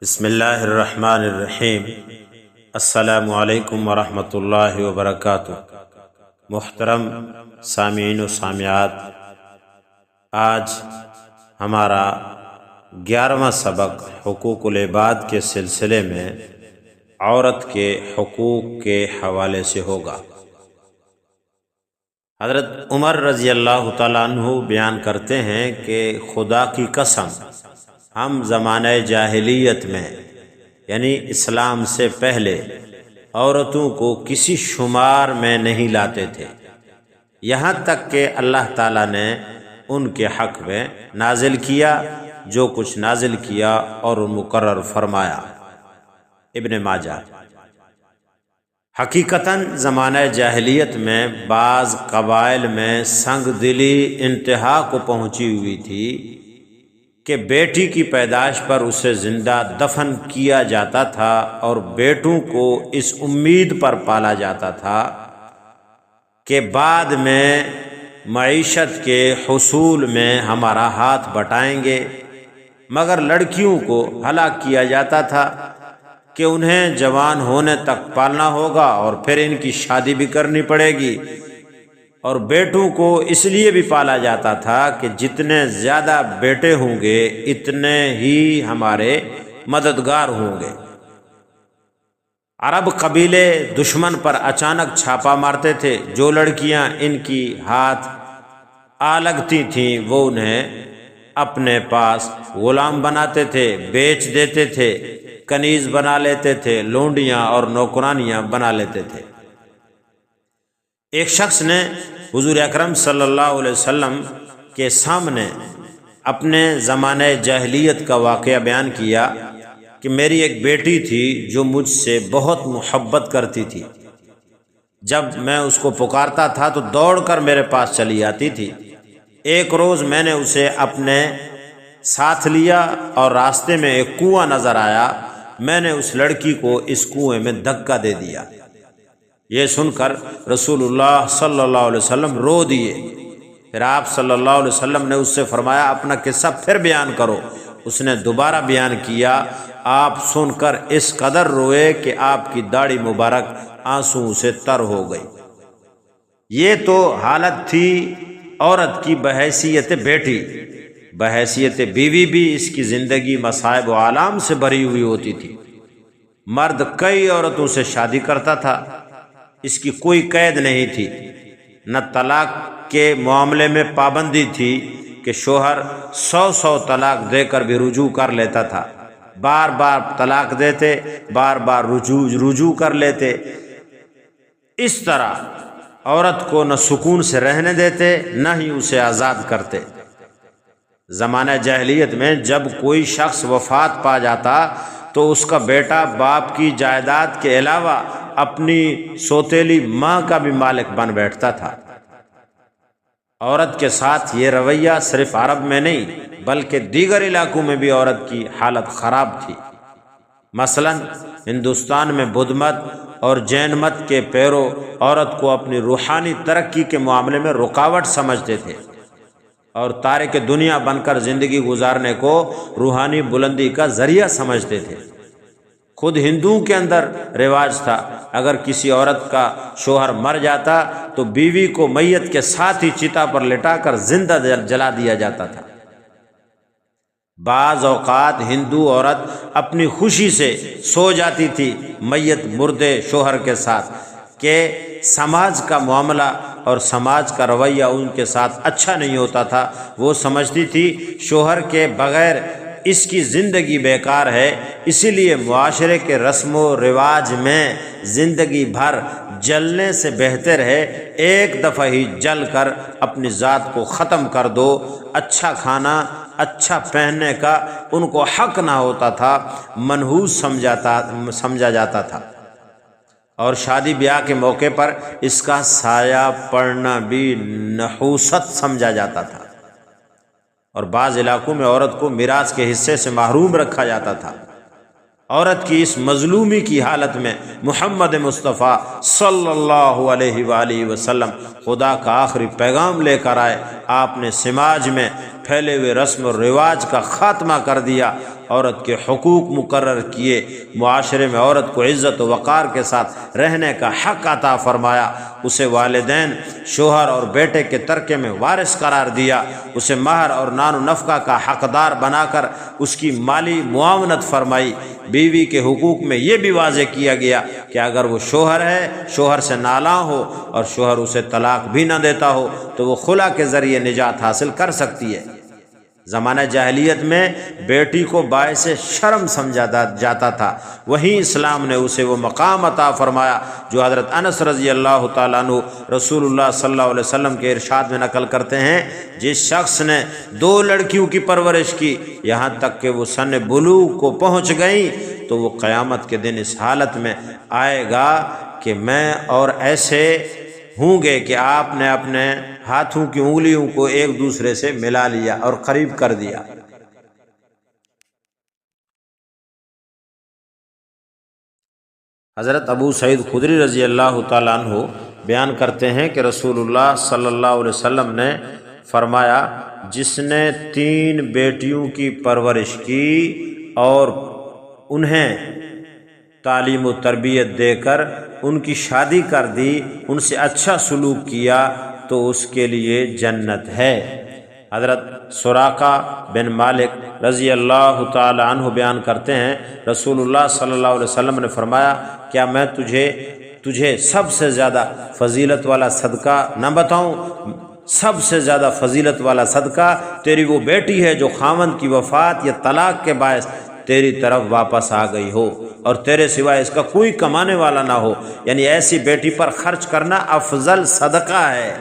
بسم اللہ الرحمن الرحیم۔ السلام علیکم ورحمۃ اللہ وبرکاتہ۔ محترم سامعین و سامعات، آج ہمارا 11واں سبق حقوق العباد کے سلسلے میں عورت کے حقوق کے حوالے سے ہوگا۔ حضرت عمر رضی اللہ تعالیٰ عنہ بیان کرتے ہیں کہ خدا کی قسم ہم زمانہ جاہلیت میں یعنی اسلام سے پہلے عورتوں کو کسی شمار میں نہیں لاتے تھے، یہاں تک کہ اللہ تعالیٰ نے ان کے حق میں نازل کیا جو کچھ نازل کیا اور مقرر فرمایا۔ ابن ماجہ۔ حقیقتاً زمانہ جاہلیت میں بعض قبائل میں سنگ دلی انتہا کو پہنچی ہوئی تھی کہ بیٹی کی پیدائش پر اسے زندہ دفن کیا جاتا تھا اور بیٹوں کو اس امید پر پالا جاتا تھا کہ بعد میں معیشت کے حصول میں ہمارا ہاتھ بٹائیں گے، مگر لڑکیوں کو ہلاک کیا جاتا تھا کہ انہیں جوان ہونے تک پالنا ہوگا اور پھر ان کی شادی بھی کرنی پڑے گی، اور بیٹوں کو اس لیے بھی پالا جاتا تھا کہ جتنے زیادہ بیٹے ہوں گے اتنے ہی ہمارے مددگار ہوں گے۔ عرب قبیلے دشمن پر اچانک چھاپا مارتے تھے، جو لڑکیاں ان کی ہاتھ آ لگتی تھیں وہ انہیں اپنے پاس غلام بناتے تھے، بیچ دیتے تھے، کنیز بنا لیتے تھے، لونڈیاں اور نوکرانیاں بنا لیتے تھے۔ ایک شخص نے حضور اکرم صلی اللہ علیہ وسلم کے سامنے اپنے زمانہ جاہلیت کا واقعہ بیان کیا کہ میری ایک بیٹی تھی جو مجھ سے بہت محبت کرتی تھی، جب میں اس کو پکارتا تھا تو دوڑ کر میرے پاس چلی آتی تھی۔ ایک روز میں نے اسے اپنے ساتھ لیا اور راستے میں ایک کنواں نظر آیا، میں نے اس لڑکی کو اس کنویں میں دھکا دے دیا۔ یہ سن کر رسول اللہ صلی اللہ علیہ وسلم رو دیے۔ پھر آپ صلی اللہ علیہ وسلم نے اس سے فرمایا اپنا قصہ پھر بیان کرو۔ اس نے دوبارہ بیان کیا۔ آپ سن کر اس قدر روئے کہ آپ کی داڑھی مبارک آنسوؤں سے تر ہو گئی۔ یہ تو حالت تھی عورت کی بحیثیت بیٹی، بحیثیت بیوی بھی اس کی زندگی مصائب و آلام سے بھری ہوئی ہوتی تھی۔ مرد کئی عورتوں سے شادی کرتا تھا، اس کی کوئی قید نہیں تھی، نہ طلاق کے معاملے میں پابندی تھی کہ شوہر 100 طلاق دے کر بھی رجوع کر لیتا تھا، بار بار طلاق دیتے، بار بار رجوع کر لیتے۔ اس طرح عورت کو نہ سکون سے رہنے دیتے نہ ہی اسے آزاد کرتے۔ زمانہ جاہلیت میں جب کوئی شخص وفات پا جاتا تو اس کا بیٹا باپ کی جائیداد کے علاوہ اپنی سوتیلی ماں کا بھی مالک بن بیٹھتا تھا۔ عورت کے ساتھ یہ رویہ صرف عرب میں نہیں بلکہ دیگر علاقوں میں بھی عورت کی حالت خراب تھی۔ مثلا ہندوستان میں بدھ مت اور جین مت کے پیرو عورت کو اپنی روحانی ترقی کے معاملے میں رکاوٹ سمجھتے تھے اور تارک دنیا بن کر زندگی گزارنے کو روحانی بلندی کا ذریعہ سمجھتے تھے۔ خود ہندوؤں کے اندر رواج تھا، اگر کسی عورت کا شوہر مر جاتا تو بیوی کو میت کے ساتھ ہی چتا پر لٹا کر زندہ جلا دیا جاتا تھا۔ بعض اوقات ہندو عورت اپنی خوشی سے سو جاتی تھی میت مردے شوہر کے ساتھ کہ سماج کا معاملہ اور سماج کا رویہ ان کے ساتھ اچھا نہیں ہوتا تھا۔ وہ سمجھتی تھی شوہر کے بغیر اس کی زندگی بیکار ہے، اسی لیے معاشرے کے رسم و رواج میں زندگی بھر جلنے سے بہتر ہے ایک دفعہ ہی جل کر اپنی ذات کو ختم کر دو۔ اچھا کھانا، اچھا پہننے کا ان کو حق نہ ہوتا تھا، منحوس سمجھا جاتا تھا، اور شادی بیاہ کے موقع پر اس کا سایہ پڑنا بھی نحوست سمجھا جاتا تھا، اور بعض علاقوں میں عورت کو میراث کے حصے سے محروم رکھا جاتا تھا۔ عورت کی اس مظلومی کی حالت میں محمد مصطفیٰ صلی اللہ علیہ وآلہ وسلم خدا کا آخری پیغام لے کر آئے۔ آپ نے سماج میں پھیلے ہوئے رسم و رواج کا خاتمہ کر دیا عورت کے حقوق مقرر کیے، معاشرے میں عورت کو عزت و وقار کے ساتھ رہنے کا حق عطا فرمایا، اسے والدین، شوہر اور بیٹے کے ترکے میں وارث قرار دیا، اسے مہر اور نان و نفقہ کا حقدار بنا کر اس کی مالی معاونت فرمائی۔ بیوی کے حقوق میں یہ بھی واضح کیا گیا کہ اگر وہ شوہر ہے، شوہر سے نالاں ہو اور شوہر اسے طلاق بھی نہ دیتا ہو تو وہ خلا کے ذریعے نجات حاصل کر سکتی ہے۔ زمانہ جاہلیت میں بیٹی کو باعث شرم سمجھا جاتا تھا، وہیں اسلام نے اسے وہ مقام عطا فرمایا جو حضرت انس رضی اللہ تعالیٰ عنہ رسول اللہ صلی اللہ علیہ وسلم کے ارشاد میں نقل کرتے ہیں، جس شخص نے 2 لڑکیوں کی پرورش کی یہاں تک کہ وہ سن بلوغ کو پہنچ گئیں تو وہ قیامت کے دن اس حالت میں آئے گا کہ میں اور ایسے ہوں گے کہ آپ نے اپنے ہاتھوں کی انگلیوں کو ایک دوسرے سے ملا لیا اور قریب کر دیا۔ حضرت ابو سعید خدری رضی اللہ تعالیٰ عنہ بیان کرتے ہیں کہ رسول اللہ صلی اللہ علیہ وسلم نے فرمایا، جس نے 3 بیٹیوں کی پرورش کی اور انہیں تعلیم و تربیت دے کر ان کی شادی کر دی، ان سے اچھا سلوک کیا تو اس کے لیے جنت ہے۔ حضرت سراقہ بن مالک رضی اللہ تعالی عنہ بیان کرتے ہیں، رسول اللہ صلی اللہ علیہ وسلم نے فرمایا، کیا میں تجھے سب سے زیادہ فضیلت والا صدقہ نہ بتاؤں؟ سب سے زیادہ فضیلت والا صدقہ تیری وہ بیٹی ہے جو خاوند کی وفات یا طلاق کے باعث تیری طرف واپس آ گئی ہو اور تیرے سوائے اس کا کوئی کمانے والا نہ ہو، یعنی ایسی بیٹی پر خرچ کرنا افضل صدقہ ہے۔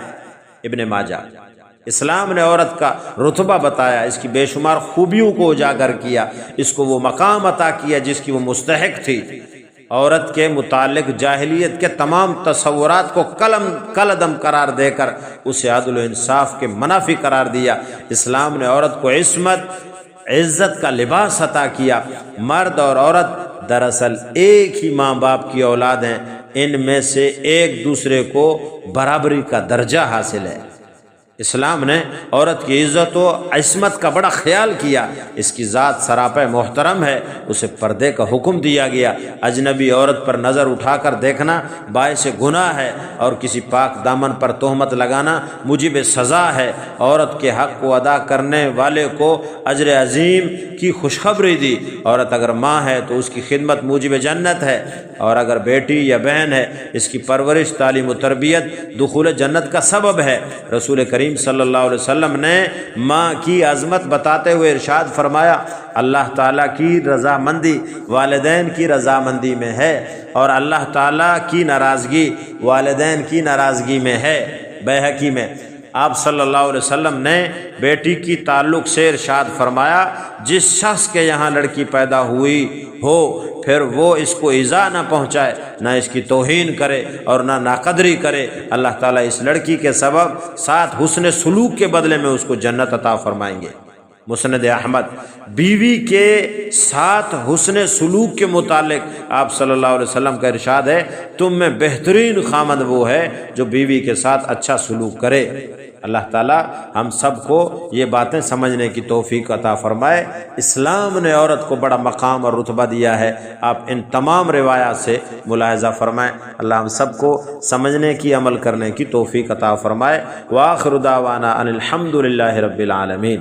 ابن ماجہ۔ اسلام نے عورت کا رتبہ بتایا، اس کی بے شمار خوبیوں کو اجاگر کیا، اس کو وہ مقام عطا کیا جس کی وہ مستحق تھی۔ عورت کے متعلق جاہلیت کے تمام تصورات کو قلعدم قرار دے کر اسے عدل و انصاف کے منافی قرار دیا۔ اسلام نے عورت کو عصمت، عزت کا لباس عطا کیا۔ مرد اور عورت دراصل ایک ہی ماں باپ کی اولاد ہیں، ان میں سے ایک دوسرے کو برابری کا درجہ حاصل ہے۔ اسلام نے عورت کی عزت و عصمت کا بڑا خیال کیا، اس کی ذات سراپا محترم ہے، اسے پردے کا حکم دیا گیا۔ اجنبی عورت پر نظر اٹھا کر دیکھنا باعث گناہ ہے اور کسی پاک دامن پر تہمت لگانا موجب سزا ہے۔ عورت کے حق کو ادا کرنے والے کو اجر عظیم کی خوشخبری دی۔ عورت اگر ماں ہے تو اس کی خدمت موجب جنت ہے، اور اگر بیٹی یا بہن ہے اس کی پرورش، تعلیم و تربیت دخول جنت کا سبب ہے۔ رسول کریم صلی اللہ علیہ وسلم نے ماں کی عظمت بتاتے ہوئے ارشاد فرمایا، اللہ تعالیٰ کی رضامندی والدین کی رضامندی میں ہے، اور اللہ تعالیٰ کی ناراضگی والدین کی ناراضگی میں ہے۔ بیہقی میں آپ صلی اللہ علیہ وسلم نے بیٹی کی تعلق سے ارشاد فرمایا، جس شخص کے یہاں لڑکی پیدا ہوئی ہو پھر وہ اس کو ایذا نہ پہنچائے، نہ اس کی توہین کرے اور نہ ناقدری کرے، اللہ تعالیٰ اس لڑکی کے سبب ساتھ حسن سلوک کے بدلے میں اس کو جنت عطا فرمائیں گے۔ مسند احمد۔ بیوی کے ساتھ حسن سلوک کے متعلق آپ صلی اللہ علیہ وسلم کا ارشاد ہے، تم میں بہترین خامند وہ ہے جو بیوی کے ساتھ اچھا سلوک کرے۔ اللہ تعالیٰ ہم سب کو یہ باتیں سمجھنے کی توفیق عطا فرمائے۔ اسلام نے عورت کو بڑا مقام اور رتبہ دیا ہے، آپ ان تمام روایات سے ملاحظہ فرمائیں۔ اللہ ہم سب کو سمجھنے کی، عمل کرنے کی توفیق عطا فرمائے۔ وآخر دعوانا ان الحمد للہ رب العالمین۔